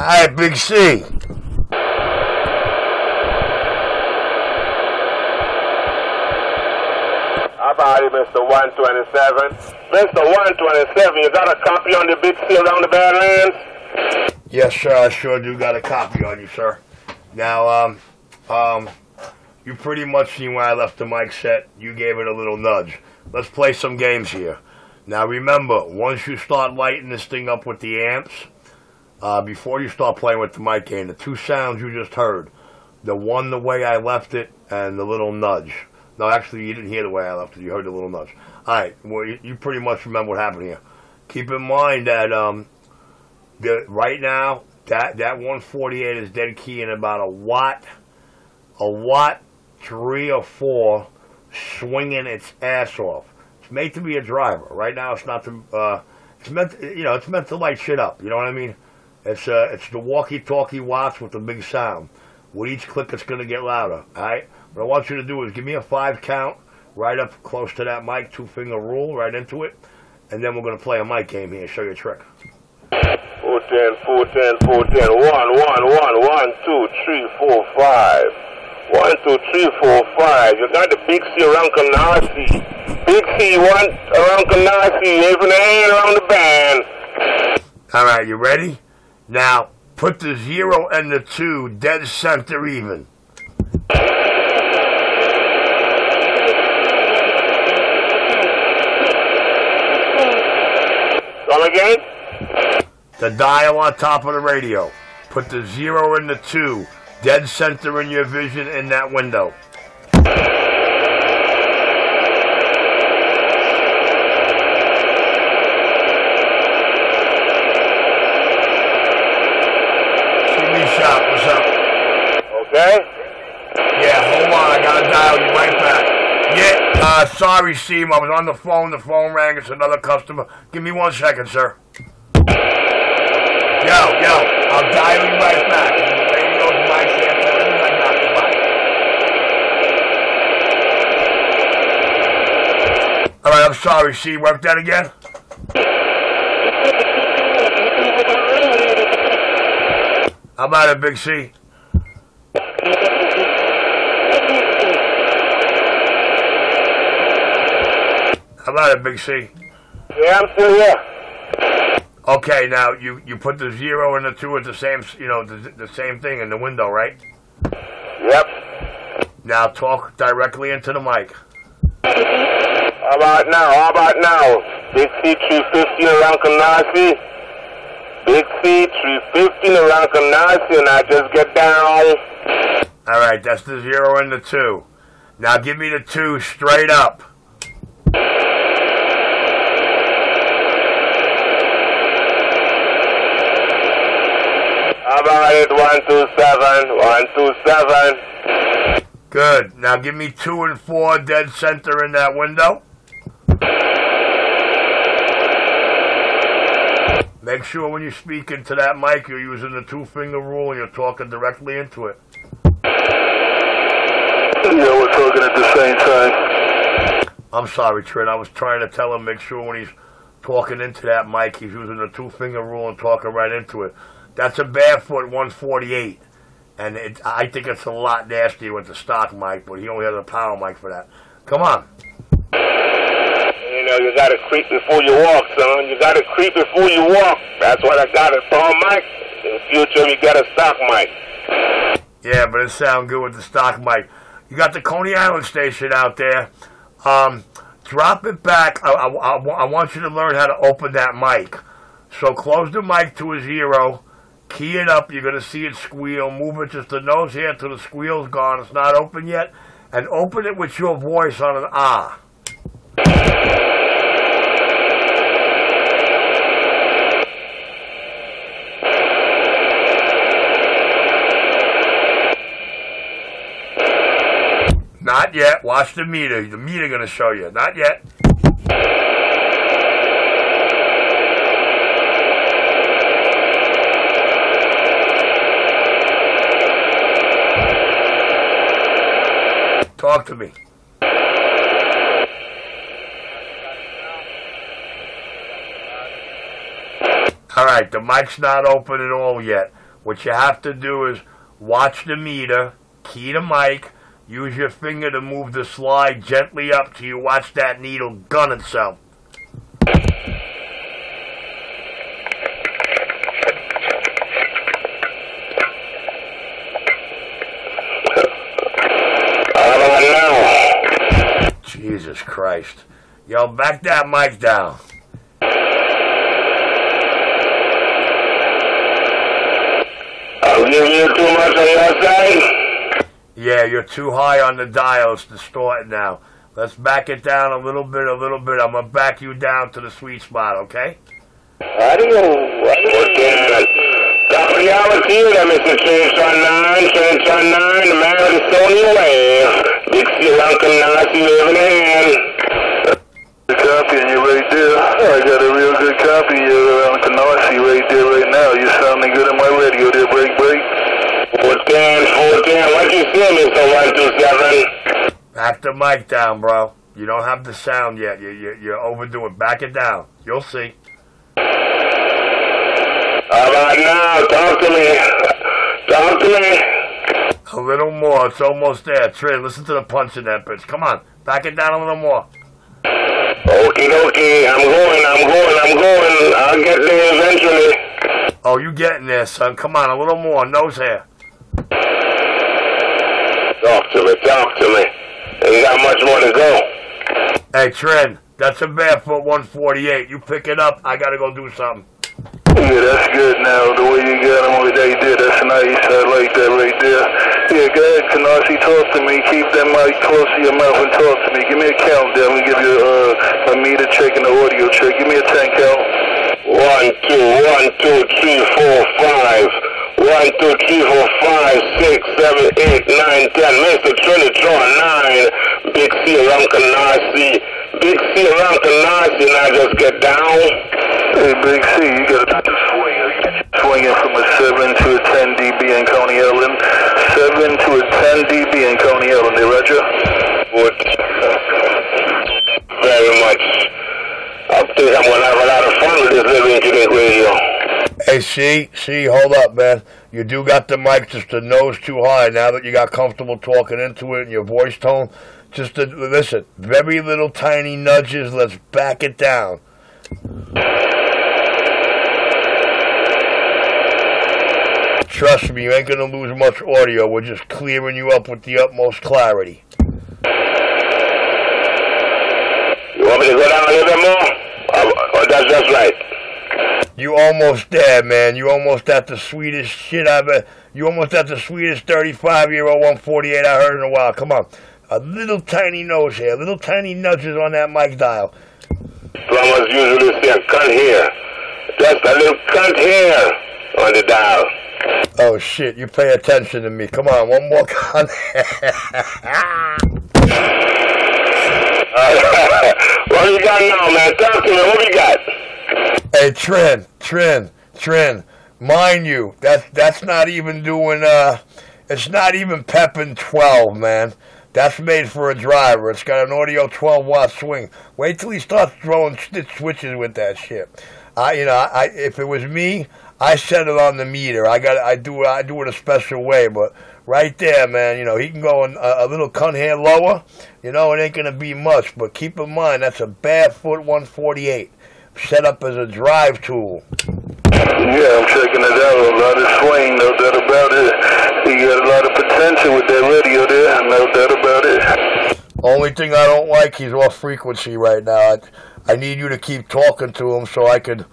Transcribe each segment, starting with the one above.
Hi, Big C. How about it, Mr. 127? Mr. 127, you got a copy on the Big C around the Badlands? Yes, sir, I sure do got a copy on you, sir. Now, you pretty much seen where I left the mic set. You gave it a little nudge. Let's play some games here. Now, remember, once you start lighting this thing up with the amps, before you start playing with the mic game, the two sounds you just heard, the one the way I left it and the little nudge. No, actually, you didn't hear the way I left it. You heard the little nudge. All right, well, you pretty much remember what happened here. Keep in mind that right now, that 148 is dead key in about a watt 3 or 4, swinging its ass off. It's made to be a driver. Right now, it's not to. It's meant, it's meant to light shit up. You know what I mean? It's the walkie-talkie watts with the big sound. With each click, it's going to get louder. All right. What I want you to do is give me a 5 count, right up close to that mic, 2-finger rule, right into it, and then we're going to play a mic game here. Show you a trick. 410, 410, 410. 1, 1, 1, 1, 2, 3, 4, 5. 1, 2, 3, 4, 5. You got the Big C around Carnarsie. Big C one around Carnarsie. Waving the hand around the band. All right, you ready? Now, put the 0 and the 2 dead center even. Come again? The dial on top of the radio. Put the 0 and the 2 dead center in your vision in that window. Shoot me a shot. What's up? Okay. Yeah, hold on. I gotta dial you right back. Yeah, sorry, Steve. I was on the phone. The phone rang. It's another customer. Give me 1 second, sir. Yo, I'll dial you right back. The radio's mic there. Everything I got. Goodbye. All right, I'm sorry, Steve. Work that again. How about it, Big C? How about it, Big C? Yeah, I'm still here. Okay, now you put the 0 and the 2 at the same, the same thing in the window, right? Yep. Now talk directly into the mic. How about now? Big C 315 around Carnarsie. Big C 315 around Carnarsie, and I just get down. All right, that's the 0 and the 2. Now give me the 2 straight up. How about it? 127, 127. Good. Now give me 2 and 4 dead center in that window. Make sure when you speak into that mic, you're using the 2-finger rule and you're talking directly into it. Yeah, we're talking at the same time. I'm sorry, Trent. I was trying to tell him make sure when he's talking into that mic, he's using the 2-finger rule and talking right into it. That's a barefoot 148, and I think it's a lot nastier with the stock mic, but he only has a power mic for that. Come on. You gotta creep before you walk, son. You gotta creep before you walk. That's what I got a power mic. In the future, you got a stock mic. Yeah, but it sounds good with the stock mic. You got the Coney Island station out there. Drop it back. I want you to learn how to open that mic. So close the mic to a 0. Key it up. You're going to see it squeal. Move it just the nose here until the squeal's gone. It's not open yet. And open it with your voice on an ah. Not yet. Watch the meter. The meter going to show you. Not yet. Talk to me. All right, the mic's not open at all yet. What you have to do is watch the meter, key the mic, use your finger to move the slide gently up till you watch that needle gun itself. Jesus Christ. Yo, back that mic down. I'm giving you too much on your side? Yeah, you're too high on the dial. It's distorted now. Let's back it down a little bit, I'm going to back you down to the sweet spot, okay? Adios. Top of the hour to you there, Mr. Change on 9, Change on 9, the man of the Stony Wave. Big C around Carnarsie, wave in the hand. Copy and you're right there. I got a real good copy of you around Carnarsie right there right now. You're sounding good on my radio there, break. 410, what you say, Mr. 127? Back the mic down, bro. You don't have the sound yet. You're overdoing. Back it down. You'll see. How about now? Talk to me. Talk to me. A little more. It's almost there. Trin, listen to the punch in that bitch. Come on. Back it down a little more. Okie dokie. I'm going. I'll get there eventually. Oh, you getting there, son. Come on. A little more. Nose hair. Talk to me. Ain't got much more to go. Hey, Trin, that's a barefoot 148. You pick it up. I got to go do something. Yeah, that's good now. The way you got them over there, you did. That's nice. I like that right there. Yeah, go ahead, Carnarsie. Talk to me. Keep that mic close to your mouth and talk to me. Give me a count there. I'm going to give you a meter check and an audio check. Give me a 10 count. 1, 2, 3, 4, 5. 1, 2, 3, 4, 5, 6, 7, 8, 9, 10. Mr. Trinitron 9. Big C around Carnarsie. Big C around Carnarsie. Now just get down. Hey, Big C, you got to swing. Swinging from a 7 to a 10 dB in Coney Island. 7 to a 10 dB in Coney Island. Hey, Roger? Good. Very much. I think I'm going to have a lot of fun with this living internet radio. Hey, see, hold up, man. You do got the mic just a nose too high now that you got comfortable talking into it and your voice tone. Just to, listen, very little tiny nudges. Let's back it down. Trust me, you ain't going to lose much audio. We're just clearing you up with the utmost clarity. You want me to go down a little bit more? Or that's just right? You almost there, man. You almost at the sweetest shit you almost at the sweetest 35-year-old 148 I heard in a while. Come on. A little tiny nose here. Little tiny nudges on that mic dial. Plumbers usually say a cunt here. Just a little cunt here on the dial. Oh, shit. You pay attention to me. Come on. One more cunt. What you got now, man? Talk to me. What you got? Hey, Trin, mind you, that's not even doing, it's not even pepping 12, man. That's made for a driver. It's got an audio 12-watt swing. Wait till he starts throwing switches with that shit. If it was me, I set it on the meter. I do it a special way, but right there, man, he can go a little cunt hair lower. It ain't going to be much, but keep in mind, that's a barefoot 148. Set up as a drive tool. Yeah, I'm checking it out. A lot of swing, no doubt about it. You got a lot of potential with that radio there, no doubt about it. Only thing I don't like, he's off frequency right now. I need you to keep talking to him so I could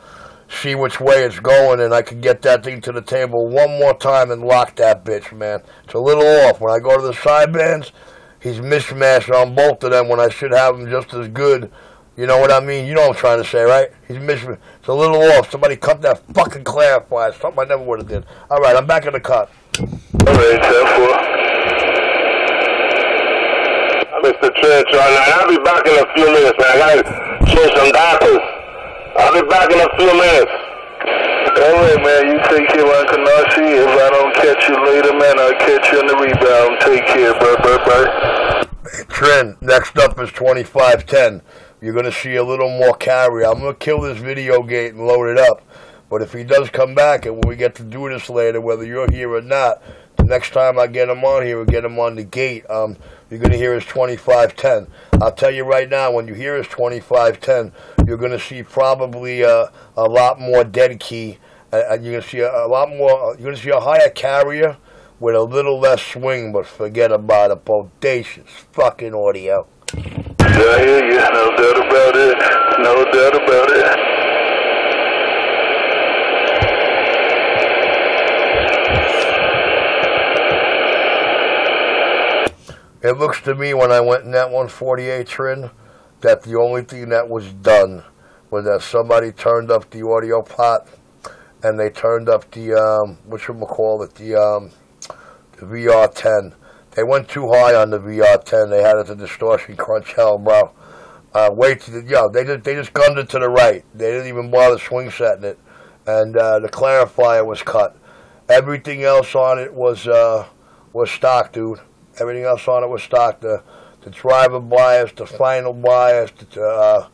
see which way it's going and I can get that thing to the table one more time and lock that bitch, man. It's a little off. When I go to the sidebands, he's mismatched on both of them when I should have him just as good. You know what I mean? You know what I'm trying to say, right? He's missing. It's a little off. Somebody cut that fucking clarifier. Something I never would have did. All right, I'm back in the cut. All right, 10-4. Mr. Church, I'll be back in a few minutes, man. I gotta change some diapers. I'll be back in a few minutes. All right, man. You take care, man, Carnarsie. If I don't catch you later, man, I'll catch you on the rebound. Take care, bye. Trin, next up is 2510. You're going to see a little more carry. I'm going to kill this video gate and load it up. But if he does come back, and when we get to do this later, whether you're here or not, the next time I get him on here, we'll get him on the gate. You're going to hear his 2510. I'll tell you right now, when you hear his 2510, you're going to see probably a lot more dead key, and you're going to see a lot more. You're going to see a higher carrier with a little less swing. But forget about it, bodacious fucking audio. I hear you. No doubt about it. No doubt about it. It looks to me when I went in that 148 Trin that the only thing that was done was that somebody turned up the audio pot and they turned up the whatchamacallit, the VR10. They went too high on the VR10. They had it to distortion crunch hell, bro. They just gunned it to the right. They didn't even bother swing setting it, and the clarifier was cut. Everything else on it was stock, dude. Everything else on it was stock. The driver bias, the final bias, the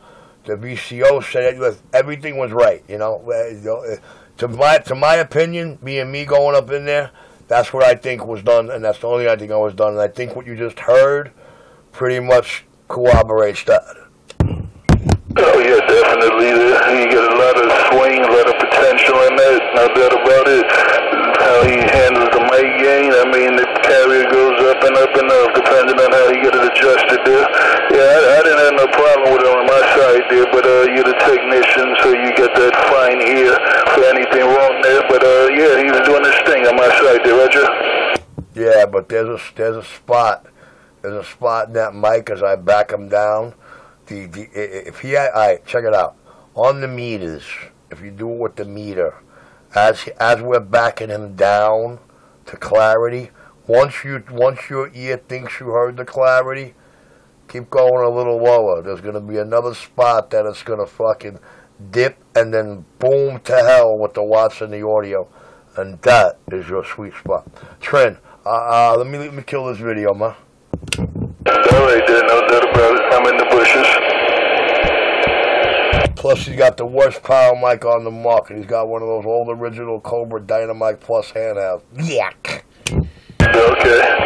VCO set, everything was right. To my opinion, me going up in there, that's what I think was done, and that's the only thing I think was done. And I think what you just heard pretty much corroborates that. Oh yeah, definitely. You get a lot of swing, a lot of potential in that. No doubt about it. How he handles the mic gain. I mean, the carrier goes up and up and up, depending on how you get it adjusted there. Yeah, I didn't have no problem with it on my side there, but you're the technician, so you get that fine ear for anything wrong there. But yeah, he was doing his thing on my side there, Roger. Yeah, but there's a spot. There's a spot in that mic as I back him down. If he had, all right, check it out. On the meters, if you do it with the meter, as we're backing him down to clarity, once your ear thinks you heard the clarity, keep going a little lower. There's going to be another spot that it's going to fucking dip and then boom to hell with the watts and the audio, and that is your sweet spot. Trin, let me kill this video, man. Alright then, no doubt about it. I'm in the bushes. Plus, he's got the worst power mic on the market. He's got one of those old original Cobra Dynamite Plus handhelds. Yuck. Okay.